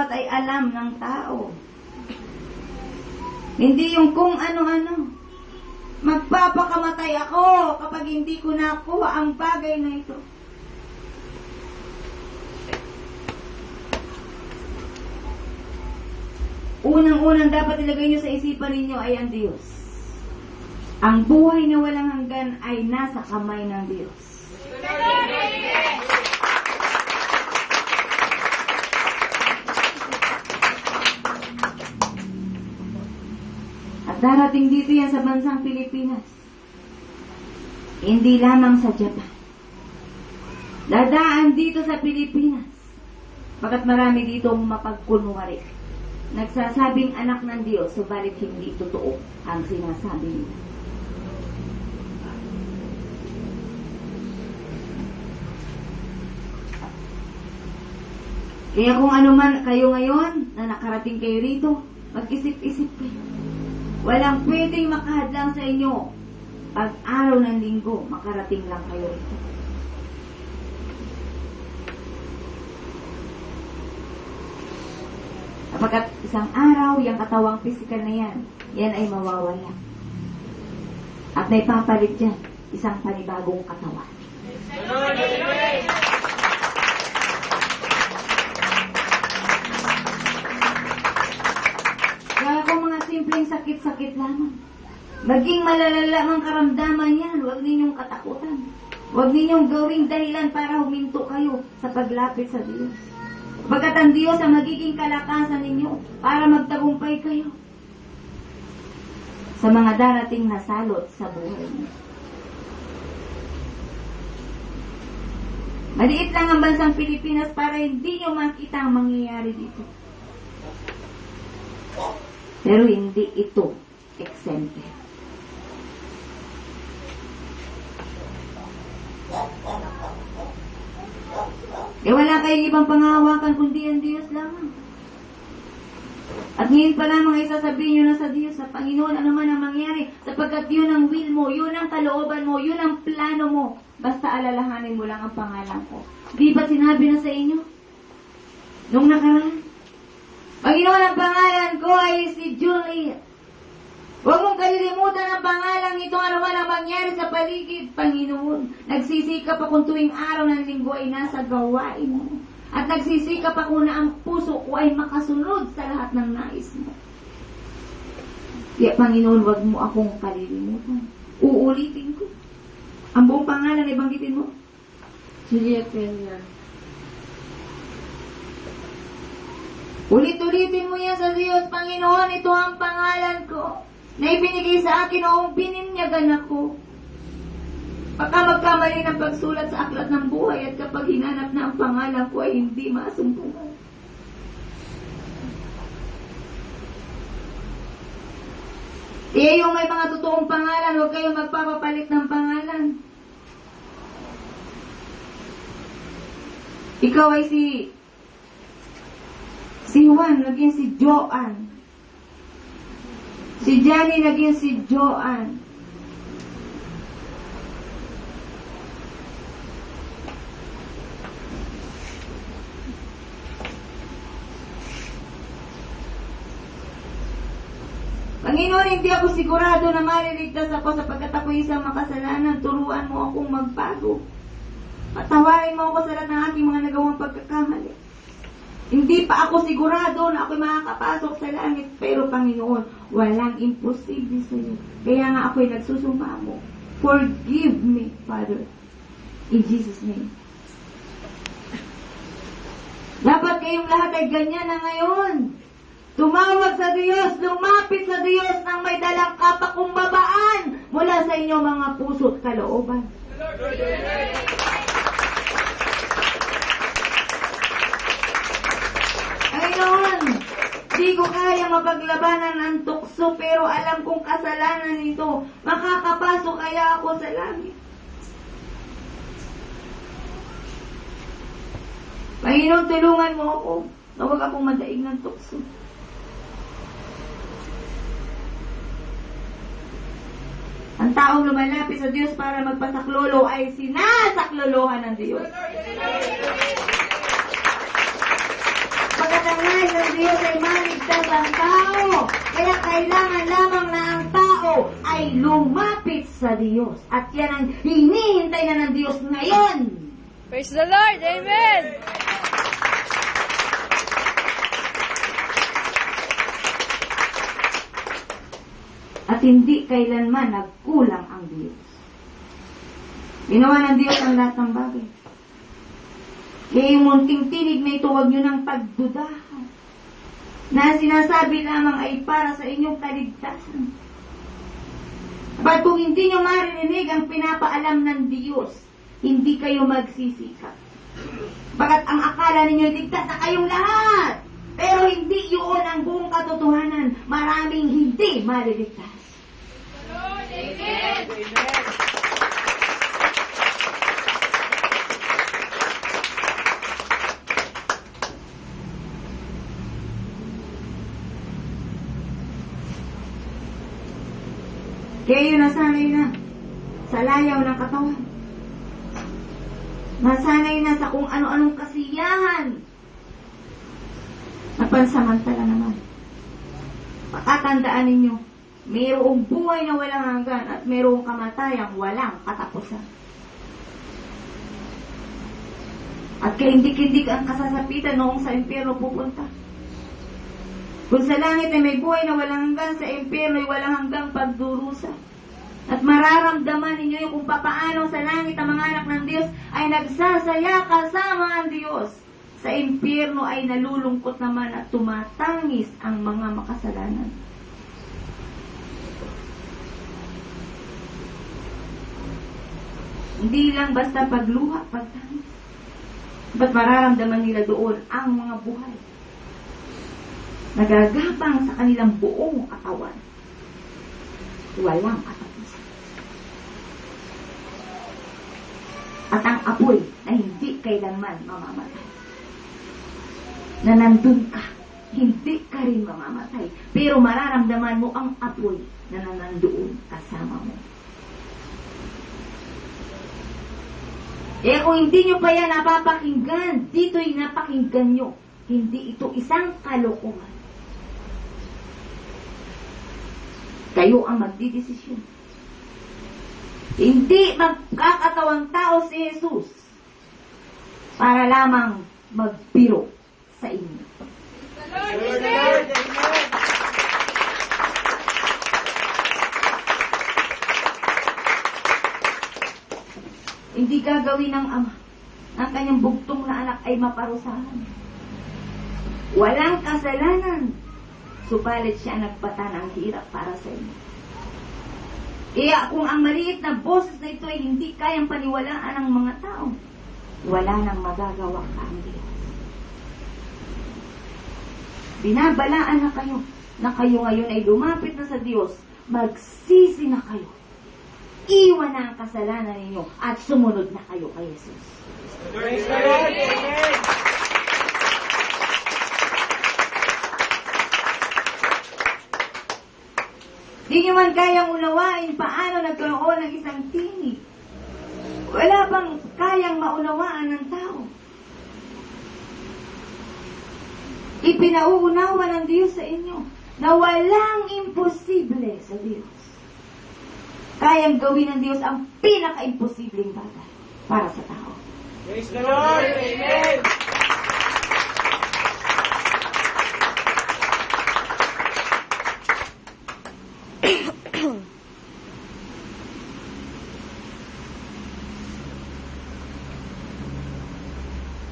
ay alam ng tao. Hindi yung kung ano-ano. Magpapakamatay ako kapag hindi ko nakuha ang bagay na ito. Unang-unang dapat ilagay nyo sa isipan ninyo ay ang Diyos. Ang buhay na walang hanggan ay nasa kamay ng Diyos. At darating dito yan sa bansang Pilipinas. Hindi lamang sa Japan. Dadaan dito sa Pilipinas. Pagkat marami ditong mapagkunwari. Nagsasabing anak ng Diyos, subalit hindi totoo ang sinasabi nila. Kaya kung ano man kayo ngayon, na nakarating kayo rito, mag-isip-isip kayo. Walang pwedeng makahadlang sa inyo. Pag araw ng linggo, makarating lang kayo rito. Kapag isang araw, yung katawang physical na yan ay mawawala. At may papalit dyan, isang panibagong katawan. Kaya kung mga simpleng sakit-sakit lamang, maging malalala ang karamdaman yan, huwag ninyong katakutan. Huwag ninyong gawing dahilan para huminto kayo sa paglapit sa Diyos. Pagkat ang Diyos ang magiging kalakasan ninyo para magtagumpay kayo sa mga darating na salot sa buhay niyo. Maliit lang ang bansang Pilipinas para hindi nyo makita ang mangyayari dito. Pero hindi ito exempted. Wala kayong ibang panghahawakan kundi ang Diyos lamang. At ngayon pa lamang ay sasabihin nyo na sa Diyos, sa Panginoon, ano man ang mangyari, sapagkat yun ang will mo, yun ang kalooban mo, yun ang plano mo. Basta alalahanin mo lang ang pangalan ko. Di ba sinabi na sa inyo? Nung nakaraan, Panginoon, ang pangalan ko ay si Juliet. Huwag mong kalilimutan ang pangalan nito, ano man ang mangyari sa paligid, Panginoon. Nagsisikap akong tuwing araw ng linggo ay nasa gawain mo. At nagsisikap ako na ang puso ko ay makasunod sa lahat ng nais mo. Kaya, Panginoon, huwag mo akong kalilimutan. Uulitin ko. Ang buong pangalan ay banggitin mo. Juliet Peña. Ulit-ulitin mo yan sa Diyos, Panginoon, ito ang pangalan ko na ibinigay sa akin noong bininyagan ako. Baka magkamali ng pagsulat sa aklat ng buhay at kapag hinanap na ang pangalan ko ay hindi masumpungan. Kaya yung may mga totoong pangalan, huwag kayong magpapapalit ng pangalan. Ikaw ay si Juan, naging si Joan. Si Johnny, naging si Joan. Panginoon, hindi ako sigurado na maliligtas ako sapagkat ako isang makasalanan. Turuan mo akong magbago. Patawarin mo ako sa lahat ng aking mga nagawang pagkakamali. Hindi pa ako sigurado na ako'y makakapasok sa langit. Pero Panginoon, walang imposible sa iyo. Kaya nga ako'y nagsusumamo. Forgive me, Father. In Jesus' name. Dapat kayong lahat ay ganyan na ngayon. Tumawag sa Diyos, lumapit sa Diyos nang may dalang kapakumbabaan mula sa inyo mga puso at kalooban. Panginoon, di ko kaya mapaglabanan ang tukso pero alam kong kasalanan nito. Makakapasok kaya ako sa langit. Panginoon, tulungan mo ako na huwag akong madaig ng tukso. Ang taong lumalapit sa Diyos para magpasaklolo ay sinasaklolohan ng Diyos. Pag At ang nais ng Diyos ay maligtas ang tao. Kaya kailangan lamang na ang tao ay lumapit sa Diyos. At yan ang hinihintay na ng Diyos ngayon. Praise the Lord! Amen! At hindi kailanman nagkulang ang Diyos. Ginawa ng Diyos ang lahat ng bagay. Kaya yung munting tinig na ito, huwag nyo ng pagdudahan. Na sinasabi lamang ay para sa inyong kaligtasan. But kung hindi nyo maririnig ang pinapaalam ng Diyos, hindi kayo magsisikap. Bagat ang akala ninyo ligtas na kayong lahat. Pero hindi yun ang buong katotohanan. Maraming hindi maliligtas. Amen! Kaya yun nasanay na sa layaw ng katawan. Nasanay na sa kung ano-anong kasiyahan. Napansamantala naman. Pakatandaan ninyo, mayroong buhay na walang hanggan at mayroong kamatayang walang katapusan. At kaindik-indik ang kasasapitan noong sa impyerno pupunta. Kung sa langit ay may buhay na walang hanggan, sa impyerno ay walang hanggang pagdurusa. At mararamdaman ninyo yung kung papaano sa langit ang mga anak ng Diyos ay nagsasaya kasama ang Diyos. Sa impyerno ay nalulungkot naman at tumatangis ang mga makasalanan. Hindi lang basta pagluha, pagtangis. Ba't mararamdaman nila doon ang mga buhay? Nagagapang sa kanilang buong katawan. Walang katapusan. At ang apoy na hindi kailanman mamamatay. Na nandun ka, hindi ka rin mamamatay. Pero mararamdaman mo ang apoy na nandoon kasama mo. Kung hindi nyo pa yan napapakinggan, dito'y napakinggan nyo. Hindi ito isang kalokohan. Kayo ang magdidesisyon. Hindi magkakatawang tao si Jesus para lamang magbiro sa inyo. Hindi gagawin ng Ama ang kanyang bugtong na anak ay maparusahan. Walang kasalanan. Subalit siya nagpata ng hirap para sa inyo. Kaya kung ang maliit na boses na ito ay hindi kayang paniwalaan ng mga tao, wala nang magagawa ka ang Diyos. Binabalaan na kayo ngayon ay lumapit na sa Diyos, magsisi na kayo. Iwan na ang kasalanan ninyo at sumunod na kayo kay Jesus. Praise the Lord! Amen! Di nyo man kayang unawain paano nagkaroon ng isang tinig. Wala bang kayang maunawaan ng tao? Ipinauunawa ng Diyos sa inyo na walang imposible sa Diyos. Kayang gawin ng Diyos ang pinaka-imposibleng bagay para sa tao. Praise the Lord! Amen!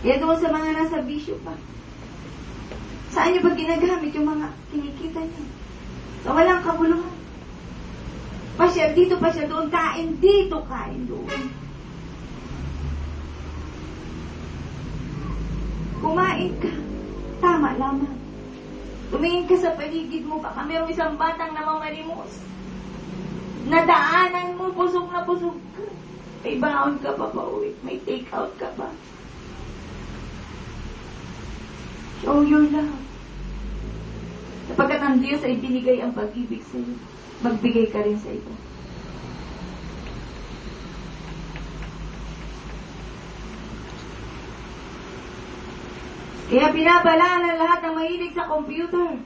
Kaya doon sa mga nasa bisyo pa, saan nyo ba ginagamit yung mga kinikita nyo? Sa walang kabuluhan. Pasyal dito, pasyal doon, kain dito, kain doon. Kumain ka, tama lamang. Tumingin ka sa paligid mo, baka mayroong isang batang namamalimos. Nadaanan mo, busog na busog ka. May baon ka pa pauwi, may take out ka pa. Show your love. Sapagkat ang Diyos ay binigay ang pag-ibig sa iyo, magbigay ka rin sa iba. Kaya pinabala ng lahat ng mahilig sa computer.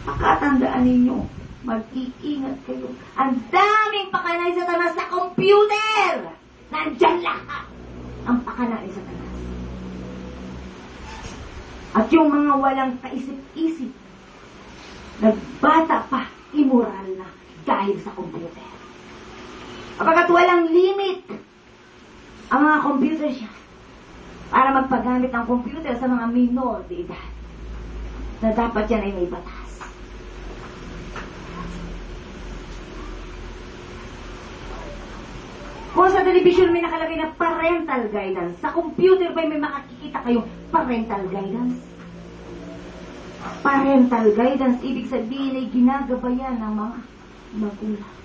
Pakatandaan ninyo, mag-iingat kayo. Ang daming pakana ni Satanas sa computer! Nandyan lahat ang pakana ni Satanas. At yung mga walang kaisip-isip, nagbata pa, immoral na dahil sa computer. Kapagkat walang limit ang mga computer siya para magpagamit ng computer sa mga minor de edad na dapat yan ay may batas. Kung sa television may nakalagay na parental guidance, sa computer ba may makikita kayong parental guidance? Parental guidance, ibig sabihin ay ginagabayan ng mga magulang.